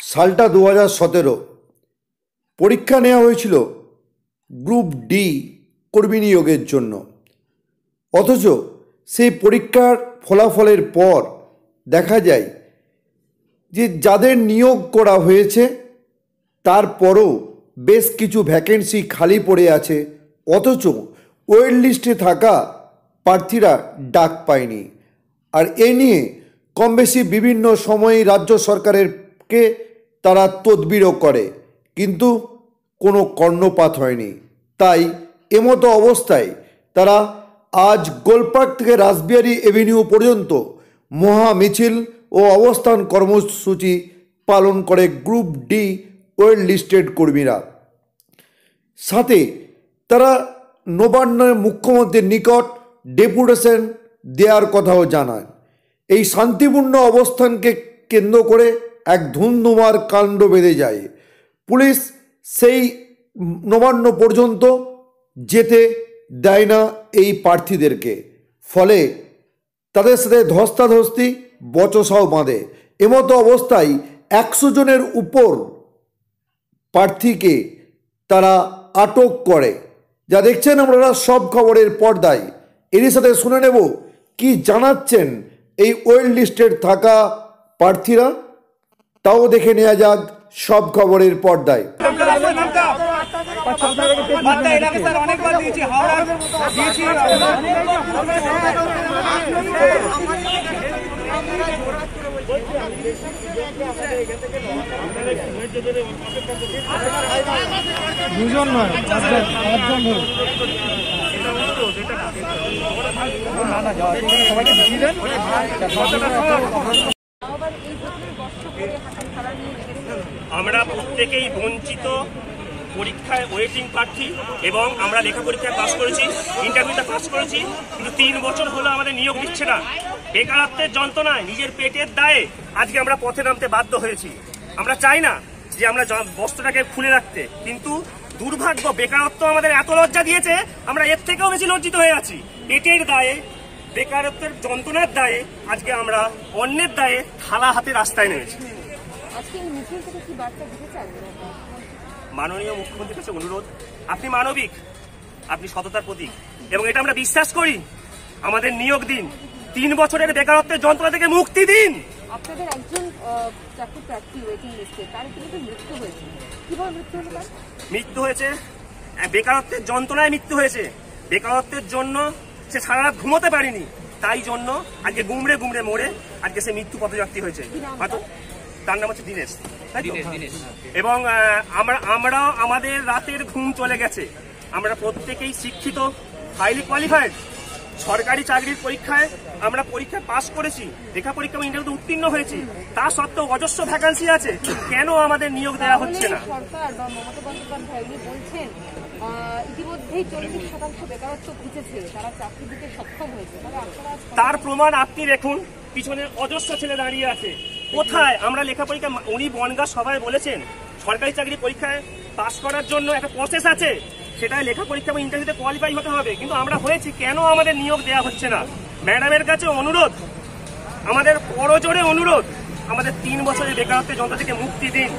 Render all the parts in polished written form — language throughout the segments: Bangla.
সালটা 2017। পরীক্ষা নেওয়া হয়েছিল গ্রুপ ডি কর্মী নিয়োগের জন্য। অথচ সেই পরীক্ষার ফলাফলের পর দেখা যায় যে যাদের নিয়োগ করা হয়েছে তারপরও বেশ কিছু ভ্যাকেন্সি খালি পড়ে আছে, অথচ ওয়েট লিস্টে থাকা প্রার্থীরা ডাক পায়নি। আর এ নিয়ে কম বেশি বিভিন্ন সময়ে রাজ্য সরকারেরকে তারা তদবিরও করে, কিন্তু কোনো কর্ণপাত হয়নি। তাই এমতো অবস্থায় তারা আজ গোলপার্ক থেকে রাসবিহারী এভিনিউ পর্যন্ত মহা মিছিল ও অবস্থান কর্মসূচি পালন করে গ্রুপ ডি ওয়েট লিস্টেড কর্মীরা। সাথে তারা নবান্নের মুখ্যমন্ত্রীর নিকট ডেপুটেশন দেওয়ার কথাও জানায়। এই শান্তিপূর্ণ অবস্থানকে কেন্দ্র করে এক ধুন্ধুমার কাণ্ড বেঁধে যায়। পুলিশ সেই নবান্ন পর্যন্ত যেতে দেয় না এই প্রার্থীদেরকে, ফলে তাদের সাথে ধস্তাধস্তি বচসাও বাঁধে। এমতো অবস্থায় 100 জনের উপর প্রার্থীকে তারা আটক করে, যা দেখছেন আপনারা সব খবরের পর্দায়। এরই সাথে শুনে নেব কি জানাচ্ছেন এই ওয়েট লিস্টেড থাকা প্রার্থীরা, তাও দেখে নেওয়া যাক সব খবরের পর্দায়। দুজন নয়, আমরা প্রত্যেকেই বঞ্চিত পরীক্ষায় ওয়েটিং প্রার্থী এবং আমরা লেখা পরীক্ষায় পাস করেছি, ইন্টারভিউতে পাস করেছি, কিন্তু 3 বছর হলো আমাদের নিয়োগ দিচ্ছে না। বেকারত্বের যন্ত্রণায় নিজের পেটের দায়ে আজকে আমরা পথে নামতে বাধ্য হয়েছি। আমরা চাই না যে আমরা বস্ত্রটাকে খুলে রাখতে, কিন্তু দুর্ভাগ্য বেকারত্ব আমাদের এত লজ্জা দিয়েছে, আমরা এর থেকেও বেশি লজ্জিত হয়ে আছি। পেটের দায়ে, বেকারত্বের যন্ত্রণার দায়ে আজকে আমরা অন্যের দায়ে থালা হাতে রাস্তায় নেমেছি। মাননীয় মুখ্যমন্ত্রীর কাছে অনুরোধ, আপনি মানবিক, আপনি সততার প্রতীক এবং এটা আমরা বিশ্বাস করি। আমাদের নিয়োগ দিন, 3 বছরের বেকারত্বের যন্ত্রণা থেকে মুক্তি দিন। আপনাদের একজন চাকরি প্রার্থী ওয়েটিং লিস্টে, তার কিন্তু মৃত্যু হয়েছে। কিভাবে মৃত্যু হলো? মৃত্যু হয়েছে বেকারত্বের যন্ত্রণায় মৃত্যু হয়েছে। বেকারত্বের জন্য সে সারা রাত ঘুমোতে পারেনি, তাই জন্য আজকে গুমড়ে গুমড়ে মরে আজকে সে মৃত্যু পথযাত্রী হয়েছে। হয়তো তার নাম হচ্ছে দীনেশ। এবং আমরাও আমাদের রাতের ঘুম চলে গেছে। আমরা প্রত্যেকেই শিক্ষিত, হাইলি কোয়ালিফাইড। সরকারি চাকরির পরীক্ষায় আমরা পরীক্ষায় পাস করেছি, লেখা পরীক্ষা ইন্টারভিউতে উত্তীর্ণ হয়েছি, তা সত্ত্বেও অজস্র ভ্যাকান্সি আছে, কেন আমাদের নিয়োগ দেওয়া হচ্ছে না? সরকার বা মমতা বন্দ্যোপাধ্যায় উনি বলছেন ইতিমধ্যেই 40% বেকারত্ব ঘুচেছে, তারা চাকরি দিতে সক্ষম হয়েছে। তার প্রমাণ আপনি দেখুন, পিছনে অজস্র ছেলে দাঁড়িয়ে আছে। কোথায় আমরা লেখা পরীক্ষা, উনি বনগাঁ সভায় বলেছেন সরকারি চাকরি পরীক্ষায় পাস করার জন্য একটা প্রসেস আছে, সেটাই লেখা পরীক্ষা এবং ইন্টারভিউতে কোয়ালিফাই হতে হবে, কিন্তু আমরা হয়েছি, কেন আমাদের নিয়োগ দেওয়া হচ্ছে না? ম্যাডামের কাছে অনুরোধ, আমাদের করজোড়ে অনুরোধ, আমাদের 3 বছরের বেকারত্বের যন্ত্র থেকে মুক্তি দিন।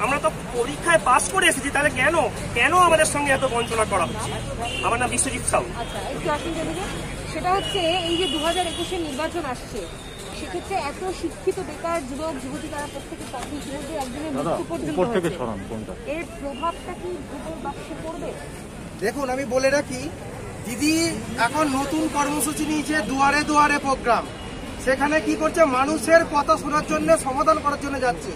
আমরা তো পরীক্ষায় পাস করে এসেছি, তাহলে কেন আমাদের সঙ্গে এত বঞ্চনা করা হচ্ছে? আমার নাম বিশ্বজিৎ সাউ। সেটা হচ্ছে এই যে 2021-এর নির্বাচন আসছে, সেক্ষেত্রে এত শিক্ষিত বেকার যুবক যুবতী তারা প্রত্যেকে একজনের মৃত্যু পর্যন্ত, এর প্রভাবটা কি ভোটের বাক্সে পড়বে? দেখুন, আমি বলে রাখি, দিদি এখন নতুন কর্মসূচি নিয়েছে দুয়ারে দুয়ারে প্রোগ্রাম। সেখানে কি করছে, মানুষের কথা শোনার জন্য, সমাধান করার জন্য যাচ্ছে।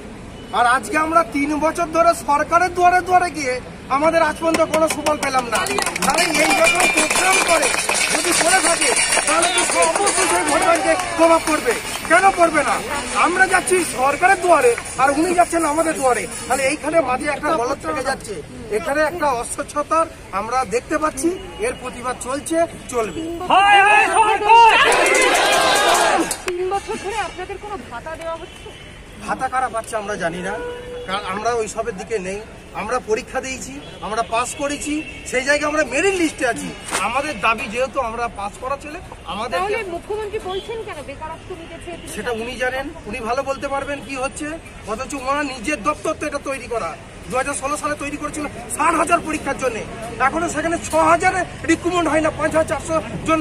আর আজকে আমরা 3 বছর ধরে সরকারের দুয়ারে দুয়ারে গিয়ে আমাদের আজ পর্যন্ত কোনো সুফল পেলাম না। তাহলে এই যখন প্রোগ্রাম করে যদি করে থাকে, তাহলে অবশ্যই ভোট ব্যাংকে প্রভাব পড়বে। কেন পড়বে না? আমরা যাচ্ছি সরকারের দুয়ারে আর উনি যাচ্ছেন আমাদের দুয়ারে, তাহলে এইখানে মাঝে একটা গলত থেকে যাচ্ছে। এখানে একটা অস্বচ্ছতার আমরা দেখতে পাচ্ছি, এর প্রতিবাদ চলছে, চলবে। 3 বছর ধরে আপনাদের কোনো ভাতা দেওয়া হচ্ছে? ভাতা কারা পাচ্ছে আমরা জানি না, কারণ আমরা ওইসবের দিকে নেই। আমরা পরীক্ষা দিয়েছি, আমরা পাস করেছি, সেই জায়গায় আমরা মেরিট লিস্টে আছি। আমাদের দাবি যেহেতু আমরা পাস করা ছেলে, আমাদের মুখ্যমন্ত্রী বলছেন কেন বেকারত্ব মিটেছে, সেটা উনি জানেন, উনি ভালো বলতে পারবেন কি হচ্ছে। অথচ ওনার নিজের দপ্তর তো এটা তৈরি করা 2016 সালে তৈরি করেছিল 60,000 পরীক্ষার জন্য। এখনো সেখানে 6,000 রিক্রুটমেন্ট হয় না, 5,400 জন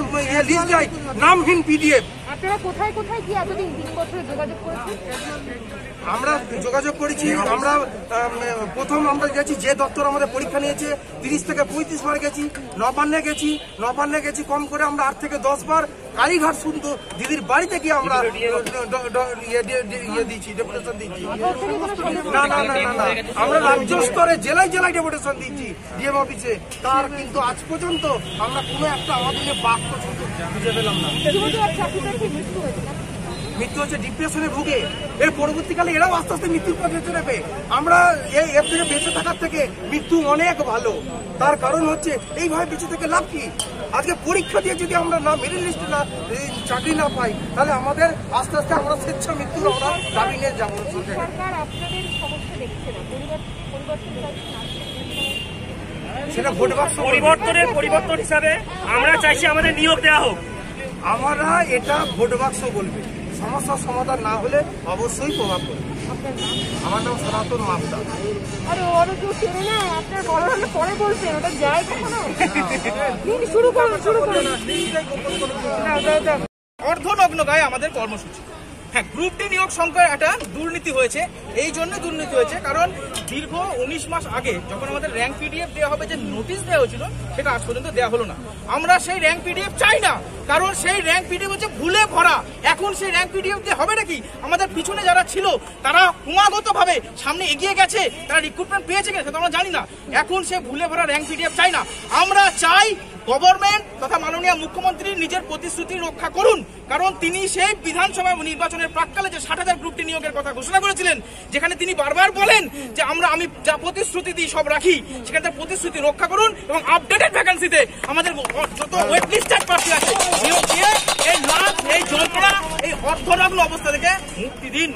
লিস্ট দেয়, নামহীন পিডিএফ। আপনারা কোথায় কোথায় কি এতদিন 3 বছরে যোগাযোগ করেছেন? আমরা যোগাযোগ করেছি। আমরা প্রথম আমরা গেছি যে দপ্তর আমাদের পরীক্ষা নিয়েছে 30 থেকে 35 বার গেছি। নবান্নে গেছি কম করে আমরা 8 থেকে 10 বার। কালীঘাট শুনতো দিদির বাড়িতে গিয়ে আমরা দিয়েছি, ডেপুটেশন দিয়েছি। না, আমরা রাজ্য স্তরে জেলায় ডেপুটেশন দিয়েছি ডিএম অফিসে। তার কিন্তু আজ পর্যন্ত আমরা কোনো একটা আমাদের বাক্য খুঁজে পেলাম না। মৃত্যু হচ্ছে ডিপ্রেশনে ভুগে, এর পরবর্তীকালে এরাও আস্তে আস্তে মৃত্যুর পথে বেঁচে নেবে। আমরা এর থেকে বেঁচে থাকার থেকে মৃত্যু অনেক ভালো। তার কারণ হচ্ছে এইভাবে বেঁচে থেকে লাভ কি? আজকে পরীক্ষা দিয়ে যদি আমরা না মেরিট লিস্টে না চাকরি না পাই, তাহলে আমাদের আস্তে আস্তে আমরা স্বেচ্ছা মৃত্যুর আমরা দাবি নিয়ে যাবো। সেটা ভোট বাক্স পরিবর্তন হিসাবে আমরা চাইছি আমাদের নিয়োগ দেওয়া হোক। আমরা এটা ভোট বাক্স বলবে, সমস্যার সমাধান না হলে অবশ্যই প্রভাব পড়বে। আমার নাম সনাতন মামদা। অর্ধনগ্ন গায়ে আমাদের কর্মসূচি। হ্যাঁ, গ্রুপ ডি নিয়োগ সংখ্যায় একটা দুর্নীতি হয়েছে। এই জন্য দুর্নীতি হয়েছে কারণ দীর্ঘ 19 মাস আগে যখন আমাদের র্যাঙ্ক পিডিএফ দেওয়া হবে যে নোটিশ দেওয়া হয়েছিল, সেটা আজ পর্যন্ত দেওয়া হলো না। আমরা সেই র্যাঙ্ক পিডিএফ চাই না, কারণ সেই র্যাঙ্ক পিডিএফ হচ্ছে ভুলে ভরা। এখন সেই র্যাঙ্ক পিডিএফ দিয়ে হবে নাকি? আমাদের পিছনে যারা ছিল তারা ক্রমাগত ভাবে সামনে এগিয়ে গেছে, তারা রিক্রুটমেন্ট পেয়েছে কিনা সেটা আমরা জানি না। এখন সে ভুলে ভরা র্যাঙ্ক পিডিএফ চাই না। আমরা চাই গভর্নমেন্ট তথা মাননীয় মুখ্যমন্ত্রী নিজের প্রতিশ্রুতি রক্ষা করুন, কারণ তিনি সেই বিধানসভা নির্বাচনের প্রাক্কালে যে 60,000 গ্রুপ ডি নিয়োগের কথা ঘোষণা করেছিলেন, যেখানে তিনি বারবার বলেন যে আমি যা প্রতিশ্রুতি দিই সব রাখি, সেখানে তার প্রতিশ্রুতি রক্ষা করুন এবং আপডেটেড ভ্যাকেন্সিতে আমাদের যত ওয়েট লিস্টেড প্রার্থী আছে নিয়োগ দিয়ে এই লাভ, এই যন্ত্রণা, এই অর্থনগ্ন অবস্থা থেকে মুক্তি দিন।